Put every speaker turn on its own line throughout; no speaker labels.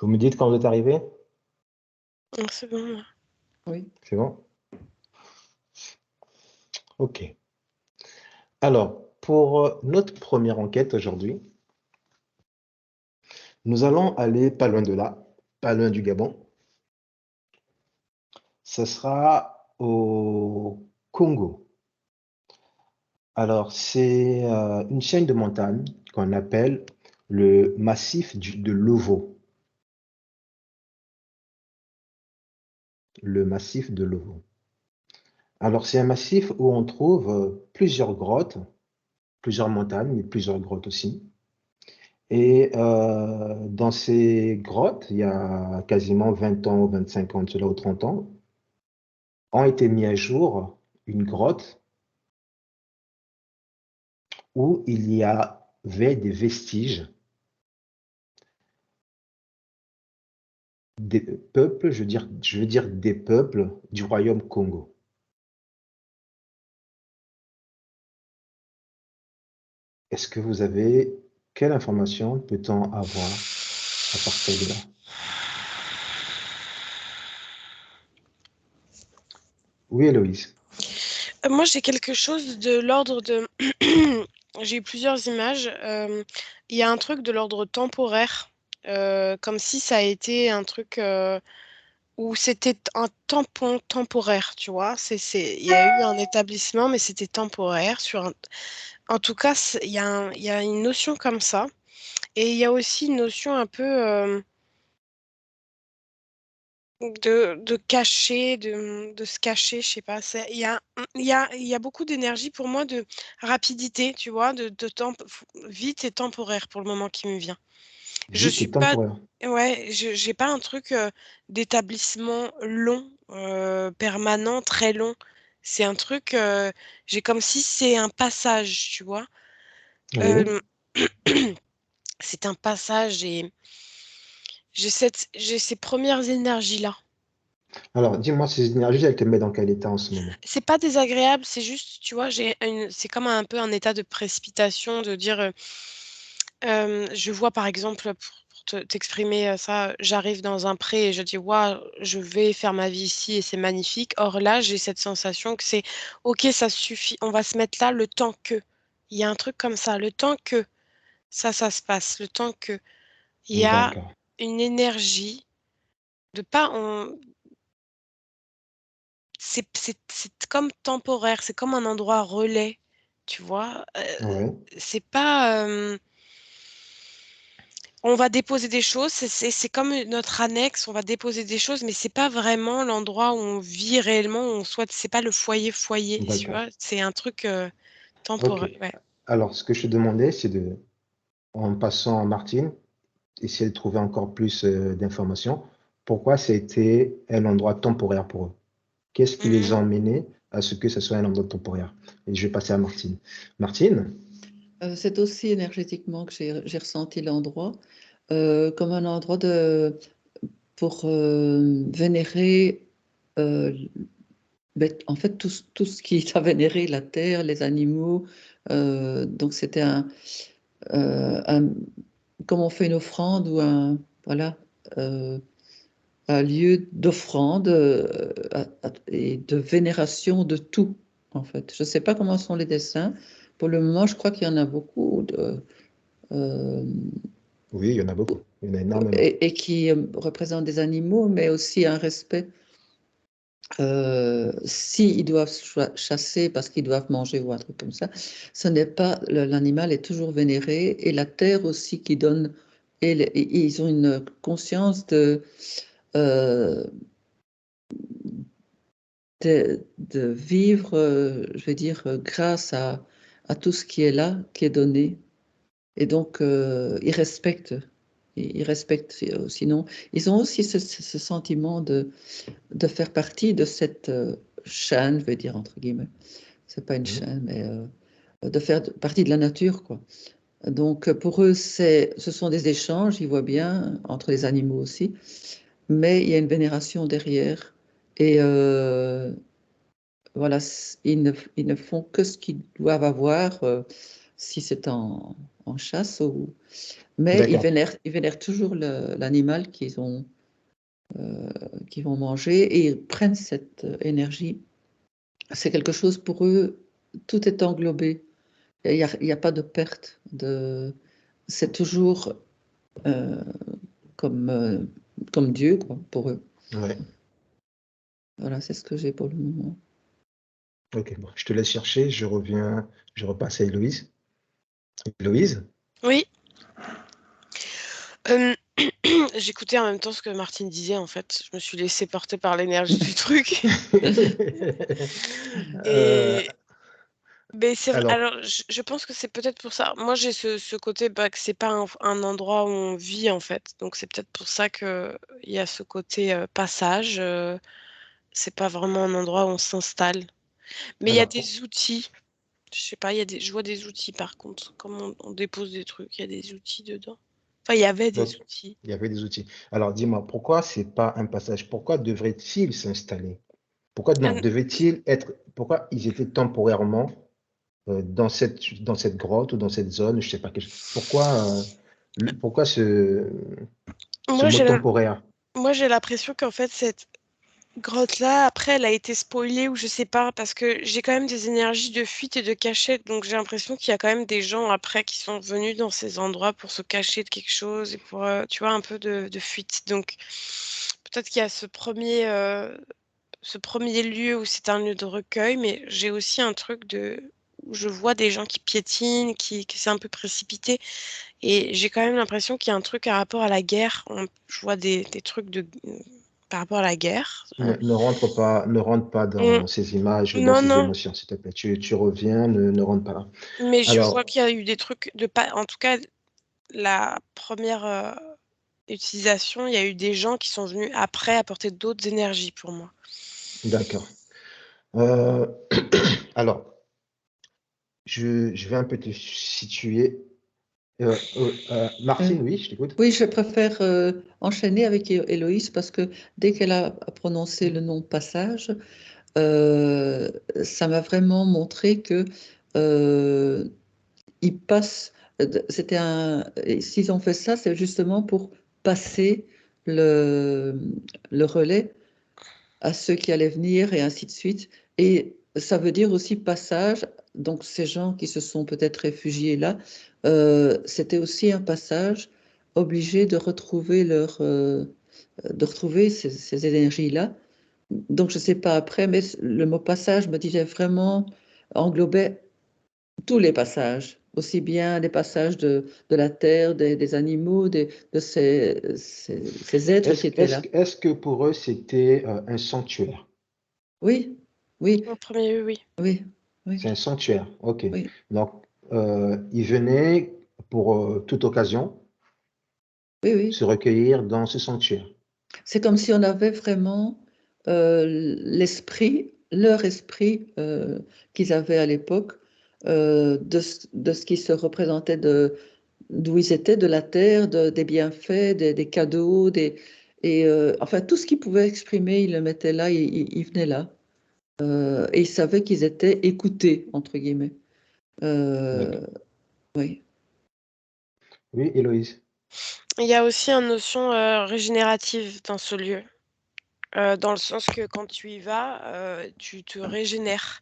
Vous me dites quand vous êtes arrivé?
Ah, c'est bon. Là.
Oui.
C'est bon? OK. Alors, pour notre première enquête aujourd'hui, nous allons aller pas loin de là, pas loin du Gabon. Ce sera au Congo. Alors, c'est une chaîne de montagnes qu'on appelle le massif de l'Ovo. Le massif de l'Ovo. Alors, c'est un massif où on trouve plusieurs grottes, plusieurs montagnes, mais plusieurs grottes aussi. Et dans ces grottes, il y a quasiment 20 ans, 25 ans de cela, ou 30 ans, ont été mis à jour une grotte où il y avait des vestiges des peuples, je veux dire des peuples du royaume Congo. Est-ce que vous avez, quelle information peut-on avoir à partir de là? Oui, Héloïse.
Moi, j'ai quelque chose de l'ordre de... J'ai eu plusieurs images. Il y a un truc de l'ordre temporaire, comme si ça a été un truc où c'était un tampon temporaire, tu vois. Il y a eu un établissement, mais c'était temporaire. En tout cas, il y a une notion comme ça. Et il y a aussi une notion un peu de cacher, de se cacher, je sais pas. Il y a beaucoup d'énergie pour moi, de rapidité, tu vois, de temps, vite et temporaire pour le moment qui me vient. Je
Vite
suis
et
pas,
temporaire.
ouais, j'ai pas un truc d'établissement long, permanent, très long. C'est un truc, j'ai comme si c'est un passage, tu vois.
Oui.
Euh, c'est un passage et j'ai ces premières énergies-là.
Alors, dis-moi, ces énergies, elles te mettent dans quel état en ce moment?
C'est pas désagréable, c'est juste, tu vois, c'est comme un peu un état de précipitation, de dire, je vois par exemple, pour t'exprimer ça, j'arrive dans un pré et je dis, waouh, je vais faire ma vie ici et c'est magnifique. Or là, j'ai cette sensation que c'est, ok, ça suffit, on va se mettre là le temps que. Il y a un truc comme ça, le temps que ça se passe, le temps que. Il y a
D'accord.
une énergie de pas, c'est comme temporaire, c'est comme un endroit relais, tu vois.
Oui.
C'est pas. On va déposer des choses, c'est comme notre annexe, on va déposer des choses, mais c'est pas vraiment l'endroit où on vit réellement, où on souhaite, c'est pas le foyer, tu
D'accord.
vois. C'est un truc
OK.
temporaire. Ouais.
Alors, ce que je te demandais, c'est de, en passant à Martine, essayer de trouver encore plus d'informations. Pourquoi c'était un endroit temporaire pour eux? Qu'est-ce qui les a
Mhm.
emmenés à ce que ce soit un endroit temporaire? Et je vais passer à Martine. Martine?
C'est aussi énergétiquement que j'ai ressenti l'endroit comme un endroit pour vénérer, euh, en fait, tout ce qui est à vénérer, la terre, les animaux. Donc, c'était comme on fait une offrande ou voilà, euh, un lieu d'offrande et de vénération de tout, en fait. Je ne sais pas comment sont les dessins. Pour le moment, je crois qu'il y en a beaucoup. Euh,
Oui, il y en a beaucoup. Il y en a énormément.
et qui représentent des animaux, mais aussi un respect. S'ils doivent chasser parce qu'ils doivent manger ou un truc comme ça, ce n'est pas, l'animal est toujours vénéré, et la terre aussi qui donne, et ils ont une conscience euh, de vivre, je vais dire, grâce à tout ce qui est là, qui est donné. Et donc, ils respectent. Ils respectent, sinon, ils ont aussi ce sentiment de faire partie de cette chaîne, je vais dire entre guillemets. C'est pas une
Mhm.
chaîne, mais de faire partie de la nature, quoi. Donc, pour eux, ce sont des échanges, ils voient bien, entre les animaux aussi, mais il y a une vénération derrière. Et voilà, ils ne font que ce qu'ils doivent avoir. si c'est en chasse. Mais
D'accord.
ils vénèrent toujours l'animal qu'ils vont manger et ils prennent cette énergie. C'est quelque chose pour eux, tout est englobé. Il y a pas de perte. C'est toujours euh, comme, euh, comme Dieu, quoi, pour eux.
Ouais.
Voilà, c'est ce que j'ai pour le moment.
Ok, bon, je te laisse chercher. Je reviens. Je repasse à Héloïse. Héloïse?
Oui, hem, j'écoutais en même temps ce que Martine disait, en fait. Je me suis laissée porter par l'énergie du truc
Euh,
et beh, c'est vrai
alors,
alors je pense que c'est peut-être pour ça. Moi, j'ai ce côté, bah, que c'est pas un endroit où on vit, en fait. Donc c'est peut-être pour ça qu'il y a ce côté, passage, c'est pas vraiment un endroit où on s'installe. Mais il y a
alors,
des outils, je sais pas, il y a des je vois des outils par contre, comme on dépose des trucs, il y a des outils dedans. Enfin, il y avait des
donc,
outils.
il y avait des outils. Alors, dis-moi, pourquoi c'est pas un passage? Pourquoi devrait-il s'installer? Pourquoi
Ah
non?
n
Devait-il être? Pourquoi ils étaient temporairement dans cette grotte ou dans cette zone? Je sais pas. Pourquoi, pourquoi ce
moi
mot
j'ai l
temporaire?
moi j'ai l'impression qu'en fait cette grotte-là, après elle a été spoilée ou je sais pas, parce que j'ai quand même des énergies de fuite et de cachette, donc j'ai l'impression qu'il y a quand même des gens après qui sont venus dans ces endroits pour se cacher de quelque chose et pour, tu vois, un peu de fuite. Donc peut-être qu'il y a ce premier lieu où c'est un lieu de recueil, mais j'ai aussi un truc où je vois des gens qui piétinent, que c'est un peu précipité et j'ai quand même l'impression qu'il y a un truc à rapport à la guerre. Je vois des trucs par rapport à la guerre.
Ne rentre pas
Mmh,
dans ces images, dans
non,
ces
non,
émotions, s'il te plaît. Tu reviens, ne rentre pas là.
mais je vois
Alors,
qu'il y a eu des trucs de pas en tout cas, la première utilisation, il y a eu des gens qui sont venus après apporter d'autres énergies pour moi.
d'accord. Euh, alors, je vais un peu te situer.
Euh,
Martine, oui, je t'écoute.
oui, je préfère enchaîner avec Héloïse parce que dès qu'elle a prononcé le nom de passage, euh, ça m'a vraiment montré que euh, ils passent. C'était et s'ils ont fait ça, c'est justement pour passer le, le relais à ceux qui allaient venir et ainsi de suite. Et ça veut dire aussi passage. Donc ces gens qui se sont peut-être réfugiés là, c'était aussi un passage obligé de retrouver de retrouver ces énergies-là. Donc je ne sais pas après, mais le mot passage me disait vraiment englobait tous les passages, aussi bien les passages de la terre, des animaux, de ces êtres qui étaient là.
Est-ce que pour eux, c'était un sanctuaire?
Oui, oui,
En premier lieu, oui.
oui, oui,
C'est un sanctuaire, ok.
oui,
Donc, ils venaient pour toute occasion
oui, oui.
se recueillir dans ce sanctuaire.
C'est comme si on avait vraiment l'esprit, leur esprit qu'ils avaient à l'époque, de ce qui se représentait d'où ils étaient, de la terre, des bienfaits, des cadeaux, enfin tout ce qu'ils pouvaient exprimer, ils le mettaient là, ils venaient là. Et ils savaient qu'ils étaient écoutés, entre guillemets.
D'accord.
Euh, oui,
Oui, Héloïse.
Il y a aussi une notion, régénérative dans ce lieu, dans le sens que quand tu y vas, tu te régénères.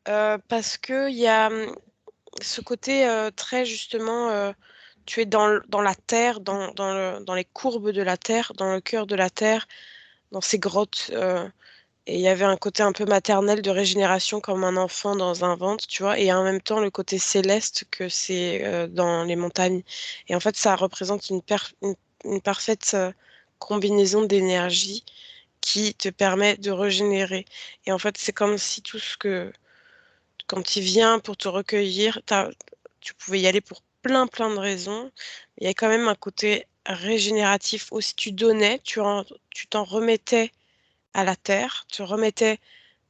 Parce qu'il y a, ce côté, très justement, tu es dans la terre, dans les courbes de la terre, dans le cœur de la terre, dans ces grottes, et il y avait un côté un peu maternel de régénération comme un enfant dans un ventre, tu vois? Et en même temps le côté céleste que c'est, dans les montagnes et en fait ça représente une parfaite, combinaison d'énergie qui te permet de régénérer et en fait c'est comme si tout ce que quand il vient pour te recueillir, tu pouvais y aller pour plein de raisons. Il y a quand même un côté régénératif aussi. Tu donnais, tu t'en remettais à la terre, tu remettais,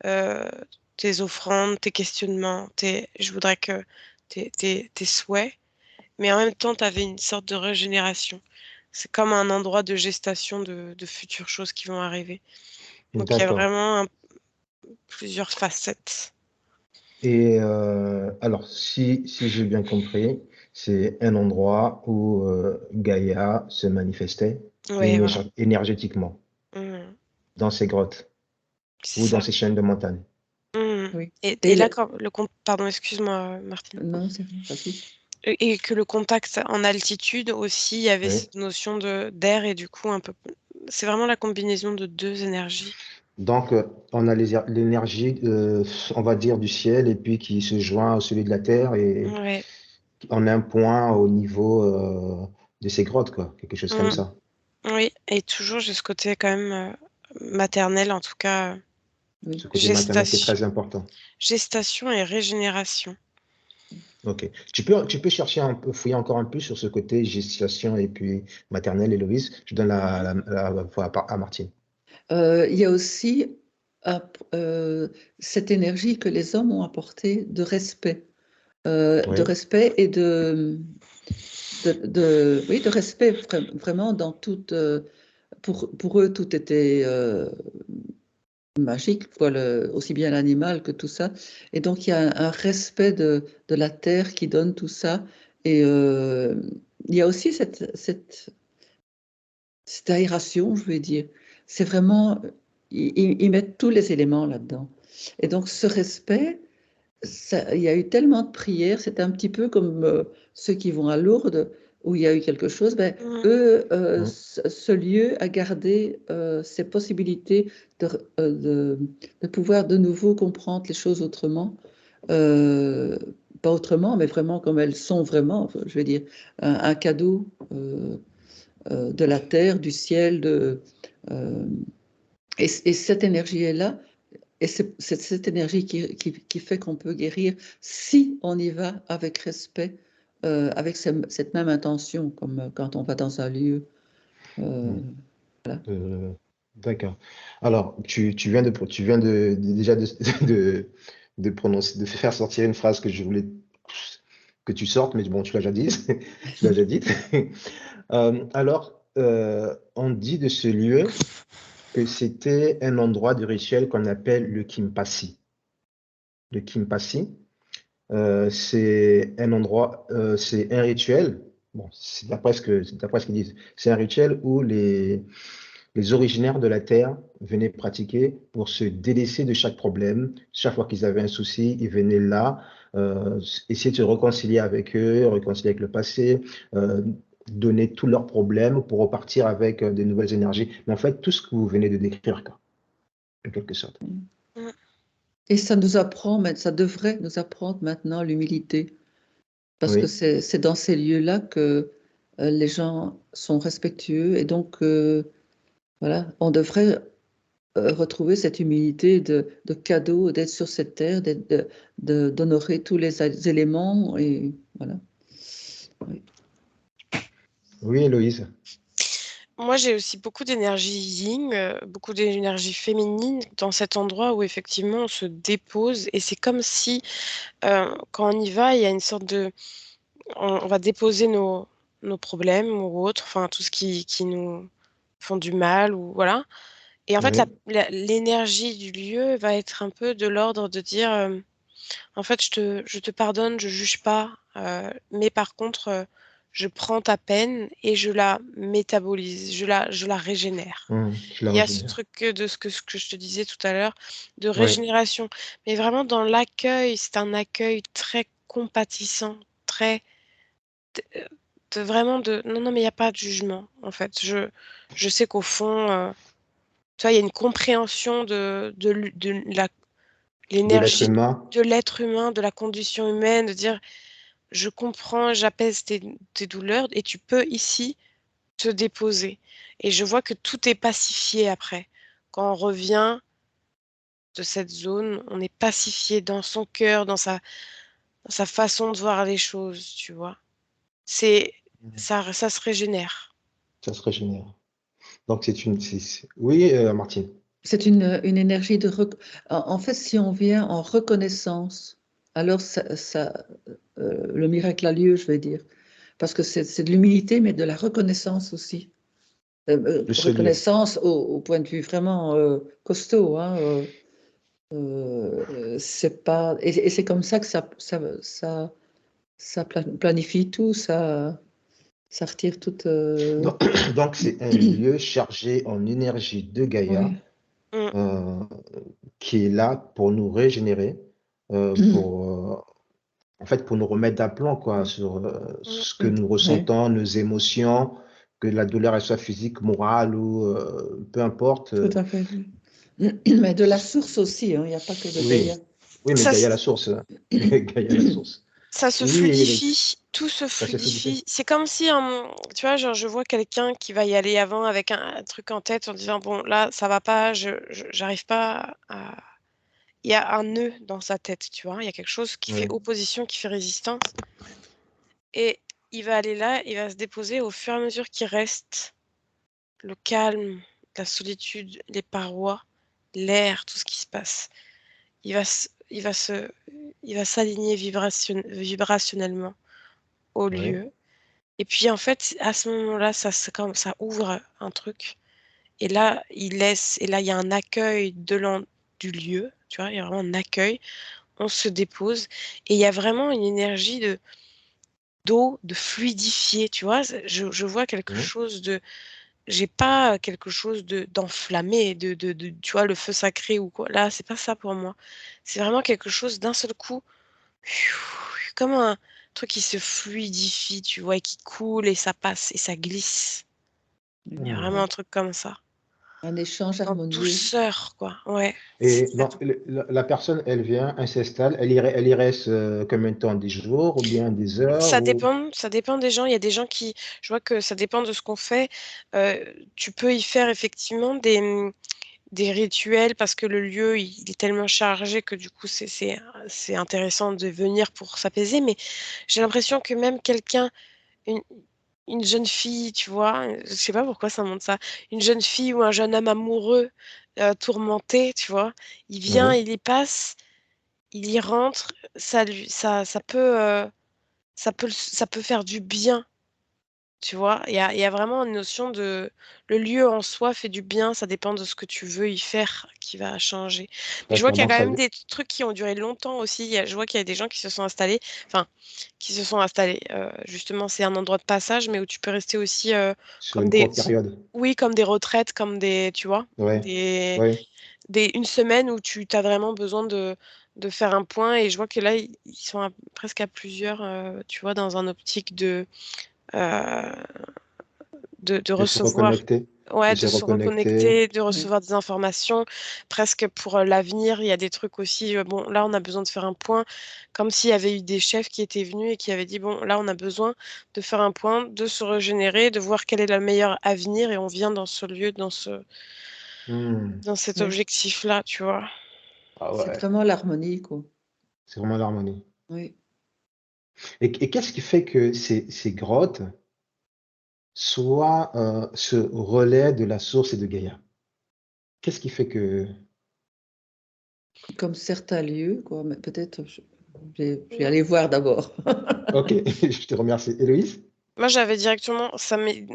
heu, tes offrandes, tes questionnements, je voudrais que tes souhaits, mais en même temps, tu avais une sorte de régénération. C'est comme un endroit de gestation de futures choses qui vont arriver. Donc il y a
D'accord.
vraiment plusieurs facettes.
Et alors, si j'ai bien compris, c'est un endroit où Gaïa se manifestait
Ouais, voilà.
énergétiquement,
Mmh.
dans ces grottes
C'est
ou
ça.
dans ces chaînes de montagnes.
Mmh.
Oui.
Et
Et
là, quand pardon, excuse-moi, Martine.
non, c'est vrai, vas-y.
Et que le contact en altitude aussi, il y avait
Oui.
cette notion d'air et du coup un peu c'est vraiment la combinaison de 2 énergies.
Donc, on a l'énergie, on va dire, du ciel et puis qui se joint à celui de la terre et
Ouais.
on a un point au niveau de ces grottes, quoi, quelque chose comme
Mmh.
ça.
Oui et toujours j'ai ce côté quand même, maternel en tout cas,
Oui.
Ce côté maternel qui est
gestation
très important.
gestation et régénération.
Ok. Tu peux chercher un peu, fouiller encore un peu sur ce côté gestation et puis maternelle, Héloïse. Je donne
Mmh.
la voix à Martine.
Il y a aussi cette énergie que les hommes ont apportée de
Oui.
respect et oui, de respect vraiment dans toute. Pour eux, tout était magique, quoi, aussi bien l'animal que tout ça. Et donc, il y a un respect de la terre qui donne tout ça. Et il y a aussi cette aération, je vais dire. C'est vraiment, ils mettent tous les éléments là-dedans. Et donc, ce respect, il y a eu tellement de prières, c'est un petit peu comme ceux qui vont à Lourdes, où il y a eu quelque chose. Ben,
Mmh.
eux,
Mm.
ce lieu a gardé ces possibilités de, euh, de, de pouvoir de nouveau comprendre les choses autrement. Euh, Pas autrement, mais vraiment comme elles sont vraiment, je veux dire, un cadeau de la terre, du ciel, euh, et cette énergie est là, et c'est cette énergie qui fait qu'on peut guérir si on y va avec respect, avec cette même intention, comme quand on va dans un lieu.
Mm.
Voilà.
Euh, d'accord. Alors, tu viens déjà de, de faire sortir une phrase que je voulais que tu sortes, mais bon, tu l'as déjà dit. Tu l'as déjà dit. Alors, on dit de ce lieu que c'était un endroit de rituel qu'on appelle le Kimpasi. Le Kimpasi, c'est un endroit, c'est un rituel. Bon, c'est d'après ce qu'ils disent. C'est un rituel où les originaires de la Terre venaient pratiquer pour se délaisser de chaque problème. Chaque fois qu'ils avaient un souci, ils venaient là, essayer de se réconcilier avec eux, réconcilier avec le passé, euh, donner tous leurs problèmes pour repartir avec de nouvelles énergies. Mais en fait, tout ce que vous venez de décrire, quoi, en quelque sorte.
Mmh.
Et ça nous apprend, ça devrait nous apprendre maintenant l'humilité, parce que
Oui,
c'est dans ces lieux-là que les gens sont respectueux, et donc voilà, on devrait retrouver cette humilité de cadeau, d'être sur cette terre, d'honorer tous les éléments. Et voilà. Oui.
oui, Héloïse.
Moi, j'ai aussi beaucoup d'énergie yin, beaucoup d'énergie féminine dans cet endroit où effectivement on se dépose et c'est comme si, quand on y va, il y a une sorte de on va déposer nos problèmes ou autres, enfin tout ce qui nous font du mal ou voilà et en fait
Oui.
l'énergie du lieu va être un peu de l'ordre de dire, en fait, je te pardonne, je juge pas, mais par contre, je prends ta peine et je la métabolise, je la régénère.
Je la
Il y a ce
régénère.
truc, de ce que je te disais tout à l'heure, de
Oui.
régénération, mais vraiment dans l'accueil, c'est un accueil très compatissant, très de vraiment de non, non, mais il y a pas de jugement, en fait. Je sais qu'au fond, tu vois, il y a une compréhension de la
De l'être
l'énergie
humain.
de l'être humain, de la condition humaine, de dire: «Je comprends, j'apaise tes douleurs et tu peux ici te déposer» et je vois que tout est pacifié après. Quand on revient de cette zone, on est pacifié dans son cœur, dans sa façon de voir les choses, tu vois? C'est ça se régénère.
Ça se régénère. Donc, oui, Martine.
C'est une énergie en fait, si on vient en reconnaissance, alors le miracle a lieu, je vais dire. Parce que c'est de l'humilité, mais de la reconnaissance aussi.
De ce lieu.
Reconnaissance au point de vue vraiment costaud, hein, c'est pas, et c'est comme ça que ça planifie tout, ça retire toute.
Donc, c'est un lieu chargé en énergie de Gaïa
Oui.
Mm.
euh, qui est là pour nous régénérer, en fait, pour nous remettre d'aplomb, quoi, sur
Mm.
ce que nous
Ouais,
ressentons, nos émotions, que la douleur elle soit physique, morale ou peu importe.
tout à fait. Oui. Mais de la source aussi, hein, il n'y a pas que de
Oui,
Gaïa.
oui, mais
Ça,
Gaïa la source. Gaïa la source.
ça se
Oui, Héloïse,
fluidifie, tout se
ça se fluidifie.
fluidifie. C'est comme si, tu vois, genre, je vois quelqu'un qui va y aller avant avec un truc en tête en disant, bon, là, ça va pas, j'arrive pas à... Il y a un nœud dans sa tête, tu vois. Il y a quelque chose qui fait
Oui,
opposition, qui fait résistance. Et il va aller là, il va se déposer au fur et à mesure qu'il reste le calme, la solitude, les parois, l'air, tout ce qui se passe. Il va se, il va se, il va s'aligner vibrationnellement au
oui,
lieu. Et puis en fait, à ce moment-là, comme ça ouvre un truc. Et là, il laisse. Et là, il y a un accueil du lieu. Tu vois, il y a vraiment un accueil. On se dépose. Et il y a vraiment une énergie d'eau, de fluidifier. Tu vois, je vois quelque
oui.
chose de. J'ai pas quelque chose d'enflammé, tu vois, le feu sacré ou quoi. Là, c'est pas ça pour moi. C'est vraiment quelque chose d'un seul coup, comme un truc qui se fluidifie, tu vois, et qui coule et ça passe et ça glisse. Il y a vraiment
Hmm.
un truc comme ça.
Un échange
En
harmonieux.
douceur, quoi. Ouais, c'est
Et donc,
exact.
la personne, elle vient, elle s'installe, elle y reste combien de temps? Des jours ou bien des heures ou...
Ça dépend des gens. Il y a des gens qui, je vois que ça dépend de ce qu'on fait. Tu peux y faire effectivement des rituels parce que le lieu il est tellement chargé que du coup c'est intéressant de venir pour s'apaiser. Mais j'ai l'impression que même quelqu'un, une, une jeune fille, tu vois, je sais pas pourquoi ça montre ça, une jeune fille ou un jeune homme amoureux tourmenté, tu vois, il vient,
Oui.
il y passe, il y rentre, ça peut faire du bien. Tu vois, il y a vraiment une notion de... Le lieu en soi fait du bien, ça dépend de ce que tu veux y faire qui va changer. Mais je vois
D'accord,
qu'il y a
donc
quand
ça
même
veut...
des trucs qui ont duré longtemps aussi. Je vois qu'il y a des gens qui se sont installés, enfin, qui se sont installés. Justement, c'est un endroit de passage, mais où tu peux rester aussi
sur
comme
une
des...
courte période.
Oui, comme des retraites, comme des... Tu vois,
Oui, oui.
une semaine où tu as vraiment besoin de faire un point. Et je vois que là, ils sont presque à plusieurs, tu vois, dans un optique euh, de
De se
recevoir,
reconnecter, de
ouais, de
se
se
reconnecter.
reconnecter, de
Oui.
recevoir des informations, presque pour l'avenir. Il y a des trucs aussi, bon, là, on a besoin de faire un point, comme s'il y avait eu des chefs qui étaient venus et qui avaient dit, bon, là, on a besoin de faire un point, de se régénérer, de voir quel est le meilleur avenir, et on vient dans ce lieu,
Hmm.
dans cet
Oui.
objectif-là, tu vois.
Ah
C'est
ouais,
vraiment l'harmonie, quoi.
c'est vraiment l'harmonie.
Oui.
Et qu'est-ce qui fait que ces grottes soient ce relais de la source et de Gaïa? Qu'est-ce qui fait que...
Comme certains lieux, quoi. Mais peut-être, je vais aller voir d'abord.
Ok, je te remercie. Héloïse?
Moi, j'avais directement,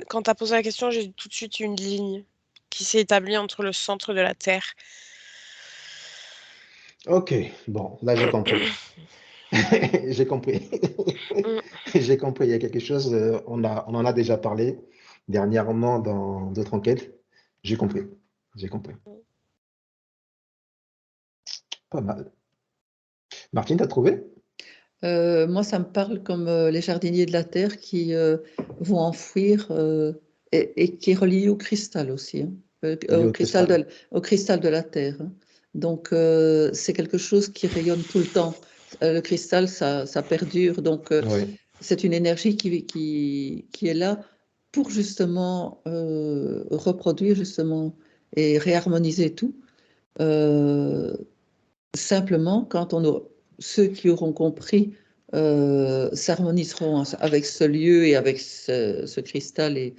quand tu as posé la question, j'ai tout de suite une ligne qui s'est établie entre le centre de la Terre.
Ok, bon, là j'ai compris. J'ai compris.
Mm.
J'ai compris. Il y a quelque chose, on en a déjà parlé dernièrement dans d'autres enquêtes. J'ai compris. J'ai compris. Pas mal. Martine, t'as trouvé?
Moi, ça me parle comme les jardiniers de la terre qui vont enfouir et qui est relié au cristal aussi, hein,
Lié au cristal.
au cristal de la terre, hein. Donc, c'est quelque chose qui rayonne tout le temps. Le cristal, ça perdure. Donc,
Oui.
c'est une énergie qui est là pour justement reproduire justement et réharmoniser tout. Euh, Simplement, ceux qui auront compris s'harmoniseront avec ce lieu et avec ce cristal, et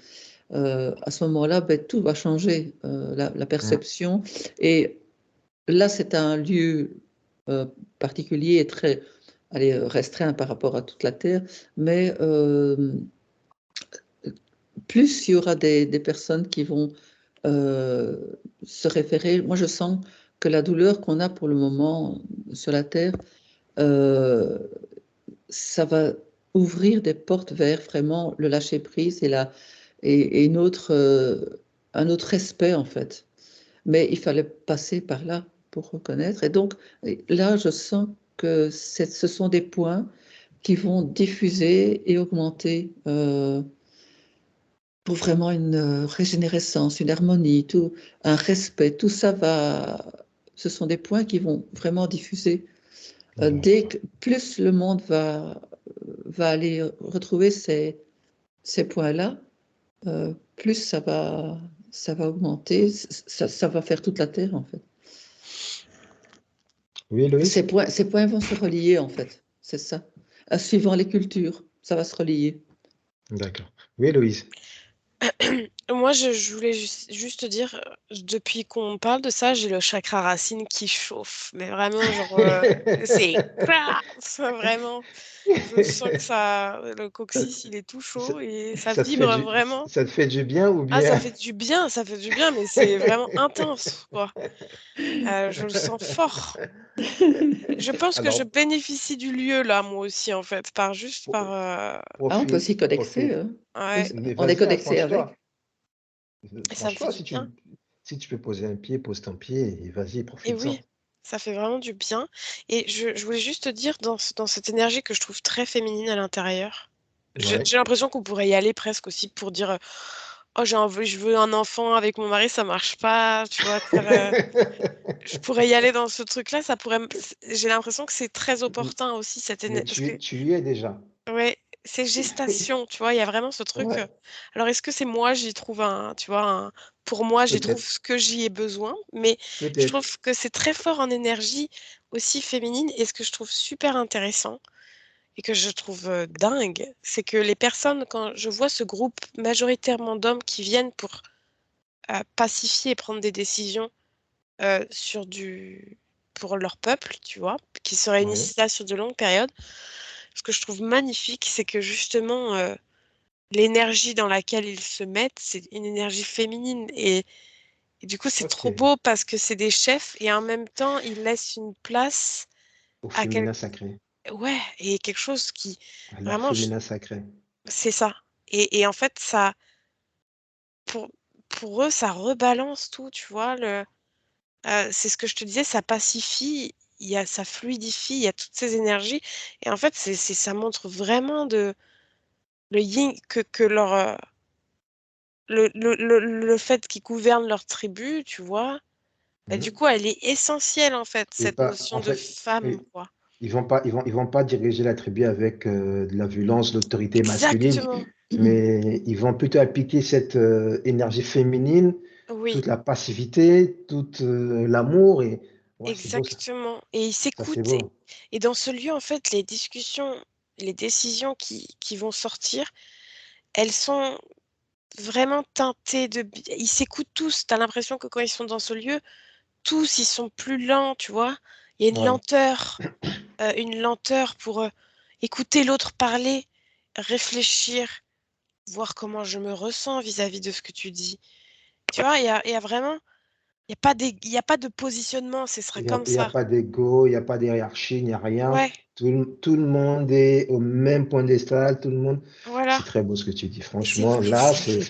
à ce moment-là, ben, tout va changer, la
Mm.
perception. Et là, c'est un lieu euh, particulier et très, allez, restreint par rapport à toute la Terre, mais plus il y aura des personnes qui vont se référer. Moi, je sens que la douleur qu'on a pour le moment sur la Terre, euh, ça va ouvrir des portes vers vraiment le lâcher-prise et un autre respect, en fait. Mais il fallait passer par là pour reconnaître. Et donc, là, je sens que ce sont des points qui vont diffuser et augmenter pour vraiment une régénérescence, une harmonie, tout, un respect. Tout ça ce sont des points qui vont vraiment diffuser. Dès que plus le monde va aller retrouver ces points-là, plus ça va augmenter, ça va faire toute la Terre, en fait.
Oui, Loïs?
Ces points vont se relier, en fait, c'est ça. Suivant les cultures, ça va se relier.
D'accord. Oui, Loïs.
Moi, je voulais juste dire, depuis qu'on parle de ça, j'ai le chakra racine qui chauffe. Mais vraiment, genre, c'est vraiment. Je sens que le coccyx, il est tout
Ça,
chaud et ça
ça te fait
vibre vraiment.
ça te fait du bien ou
Ah,
bien?
ça fait du bien, mais c'est vraiment intense, quoi. Je le sens fort. Je pense que je
Alors,
bénéficie du lieu là, moi aussi, en fait,
pro-
Ah, on peut s'y
profite,
connecter,
profite.
hein.
Ouais,
Mais
On est
vas-y,
connecté avec.
franchement.
et ça me fait
Franchement,
du bien.
si tu peux poser un pied, pose ton pied et vas-y,
Et
profite-en.
oui, ça fait vraiment du bien. Et je voulais juste te dire, dans cette énergie que je trouve très féminine à l'intérieur,
Ouais.
j'ai l'impression qu'on pourrait y aller presque aussi pour dire, oh, je veux un enfant avec mon mari, ça marche pas, tu vois. Je pourrais y aller dans ce truc-là, j'ai l'impression que c'est très opportun aussi, cette
Mais
énergie. Parce que,
tu y es déjà.
ouais, c'est gestation, tu vois, il y a vraiment ce truc.
Ouais,
Alors, est-ce que c'est moi, j'y trouve tu vois, pour moi, j'y trouve
peut-être,
ce que j'y ai besoin, mais je
peut-être.
trouve que c'est très fort en énergie aussi féminine. Et ce que je trouve super intéressant et que je trouve dingue, c'est que les personnes, quand je vois ce groupe majoritairement d'hommes qui viennent pour pacifier et prendre des décisions euh, sur du... pour leur peuple, tu vois, qui se
Ouais,
réunissent là sur de longues périodes, ce que je trouve magnifique, c'est que justement, l'énergie dans laquelle ils se mettent, c'est une énergie féminine. Et du coup, c'est
ok.
trop beau parce que c'est des chefs et en même temps, ils laissent une place
Au
à
féminin sacré.
Ouais, et quelque chose qui,
À leur
vraiment,
féminin sacré.
c'est ça. Et en fait, pour, pour eux, ça rebalance tout, tu vois. C'est ce que je te disais, ça pacifie, ça fluidifie, il y a toutes ces énergies. Et en fait, ça montre vraiment le yin, que le fait qu'ils gouvernent leur tribu, tu vois, bah, du
Mhm.
coup, elle est essentielle, en fait,
Et
cette
pas,
notion
en
de
fait,
femme,
oui,
quoi.
ils vont pas diriger la tribu avec de la violence, l'autorité masculine,
Exactement.
mais ils vont plutôt appliquer cette énergie féminine,
Oui,
toute la passivité, tout l'amour et ouais, c'est beau ça.
exactement. Et ils
Ça c'est
s'écoutent.
beau.
Et dans ce lieu, en fait, les discussions, les décisions qui vont sortir, elles sont vraiment teintées Ils s'écoutent tous. T'as l'impression que quand ils sont dans ce lieu, tous, ils sont plus lents, tu vois. Il y a
Ouais.
une lenteur pour écouter l'autre parler, réfléchir, voir comment je me ressens vis-à-vis de ce que tu dis. Tu vois, il y a vraiment, il y a pas de positionnement, ce serait comme
Il y a
ça.
pas d'ego, il n'y a pas de hiérarchie, il n'y a rien.
Ouais,
Tout le monde est au même point d'escalade, tout le monde.
voilà.
C'est très beau ce que tu dis.
Mais
Franchement, là, c'est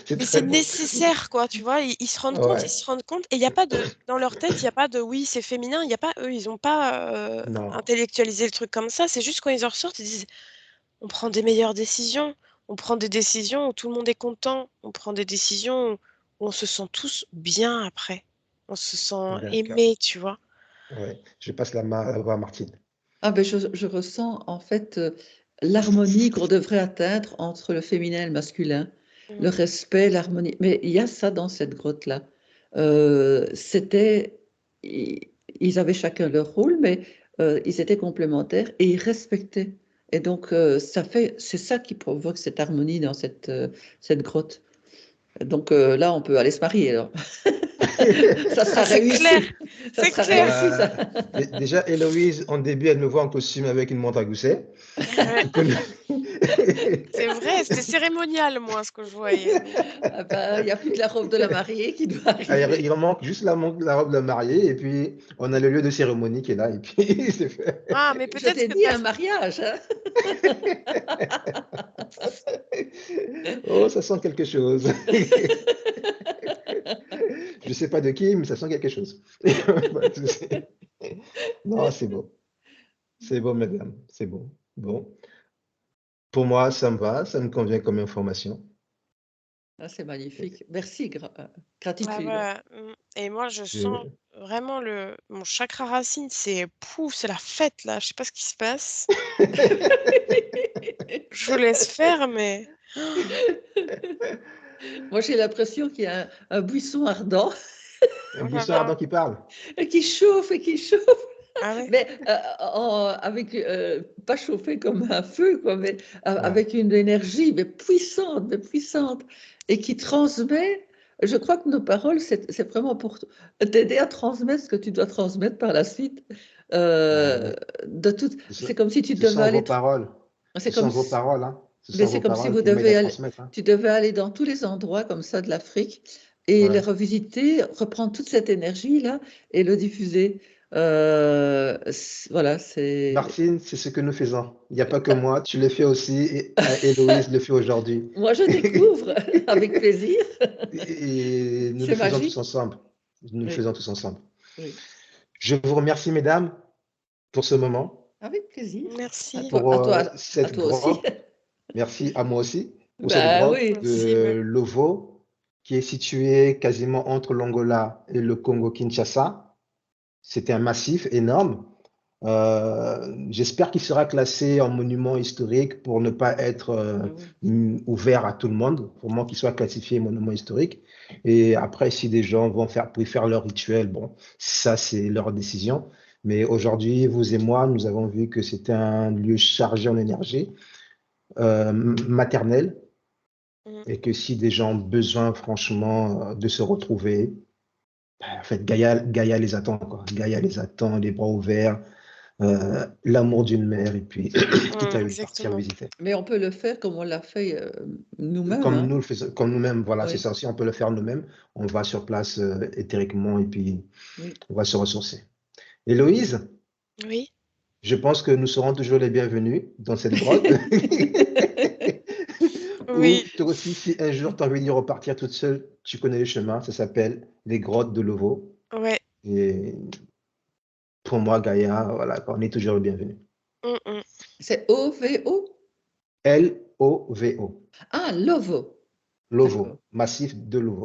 c'est
mais
très
c'est
beau.
nécessaire, quoi, tu vois. Ils se rendent compte, ils
Ouais.
se rendent compte. Et il n'y a pas dans leur tête, il n'y a pas de oui, c'est féminin. Il y a pas, eux, ils n'ont pas
Non.
intellectualisé le truc comme ça. C'est juste quand ils en ressortent, ils disent, on prend des meilleures décisions. On prend des décisions où tout le monde est content. On prend des décisions où on se sent tous bien après. On se sent
D'accord.
aimé, tu vois.
Ouais. Je passe la voix à Martine.
Ah ben je ressens en fait l'harmonie qu'on devrait atteindre entre le féminin et le masculin, le
Mm.
respect, l'harmonie. Mais il y a ça dans cette grotte-là. C'était, i- ils avaient chacun leur rôle, mais ils étaient complémentaires et ils respectaient. Et donc c'est ça qui provoque cette harmonie dans cette grotte. Donc là, on peut aller se marier alors. Ça
Ah,
sera
c'est clair,
réussi. Ça
c'est
sera
clair.
réussi, ça.
Déjà, Héloïse, en début, elle me voit en costume avec une montre à gousset.
Ouais.
Tu connais,
C'est vrai, c'était cérémonial, moi, ce que je voyais.
Ah ben, il n'y a plus que la robe de la mariée qui doit
Ah,
arriver.
il en manque juste la robe de mariée, et puis on a le lieu de cérémonie qui est là, et puis c'est fait.
Ah, mais
Je
peut-être
t'ai
que
dit un mariage, hein.
Oh, ça sent quelque chose. Je sais pas de qui, mais ça sent quelque chose. Pas de souci. Non, c'est beau. C'est beau, madame. C'est beau. Bon. Pour moi, ça me va, ça me convient comme information.
Ah, c'est magnifique. Merci,
Ah
gratitude.
ouais, et moi, je sens
Je-
vraiment mon chakra racine, c'est pouf, c'est la fête, là. Je sais pas ce qui se passe. Je vous laisse faire, mais
Moi, j'ai l'impression qu'il y a un buisson ardent
Un
oh là
buisson
là.
ardent qui parle.
et qui chauffe et qui chauffe.
Ah ouais?
Mais avec, pas chauffé comme un feu, quoi, mais
Ouais.
avec une énergie mais puissante, et qui transmet. Je crois que nos paroles, c'est vraiment pour t'aider à transmettre ce que tu dois transmettre par la suite.
Ouais.
De tout,
Ce
c'est comme si tu
ce
devais
sont vos
aller.
paroles.
C'est
Ce
comme,
sont vos paroles, hein. Ce
mais
sont
c'est
vos
comme si
paroles
vous
qui m'aident à
devez aller,
transmettre, hein.
tu devais aller dans tous les endroits comme ça de l'Afrique et les
Ouais.
revisiter, reprendre toute cette énergie-là et le diffuser. Voilà, c'est.
Martine, c'est ce que nous faisons. Il n'y a pas que moi, tu le fais aussi, et Héloïse le fait aujourd'hui.
Moi, je découvre avec plaisir.
Et nous le
C'est
faisons tous
magique.
ensemble. Nous le
Oui,
faisons tous ensemble.
oui.
Je vous remercie, mesdames, pour ce moment,
Avec plaisir.
Merci.
À
pour
toi, à
cette
toi aussi.
grotte. Merci à moi aussi pour cette
Ben
grotte
oui.
Merci,
de Lovo, qui est située quasiment entre l'Angola et le Congo-Kinshasa. C'était un massif énorme. J'espère qu'il sera classé en monument historique pour ne pas être
Oui.
ouvert à tout le monde, pour moi qu'il soit classifié monument historique. Et après, si des gens préfèrent leur rituel, bon, ça c'est leur décision. Mais aujourd'hui, vous et moi, nous avons vu que c'était un lieu chargé en énergie maternelle,
Mm.
et que si des gens ont besoin franchement de se retrouver, ben, en fait, Gaïa les attend, quoi. Gaïa les attend, les bras ouverts, l'amour d'une mère, et puis quitte à eux de partir
Exactement.
visiter.
Mais on peut le faire comme on l'a fait nous-mêmes,
Comme
hein.
nous le faisons, comme nous-mêmes, voilà, c'est
Oui,
ça aussi, on peut le faire nous-mêmes. On va sur place éthériquement, et puis
oui.
on va se ressourcer. Héloïse,
Oui.
je pense que nous serons toujours les bienvenus dans cette grotte. Ou
Oui.
toi aussi, si un jour tu as envie de repartir toute seule, tu connais le chemin, ça s'appelle les grottes de Lovo.
Ouais.
Et pour moi, Gaïa, voilà, on est toujours le bienvenu.
Mm.
C'est OVO?
Lovo,
Ah, Lovo.
Lovo,
D'accord.
massif de Lovo.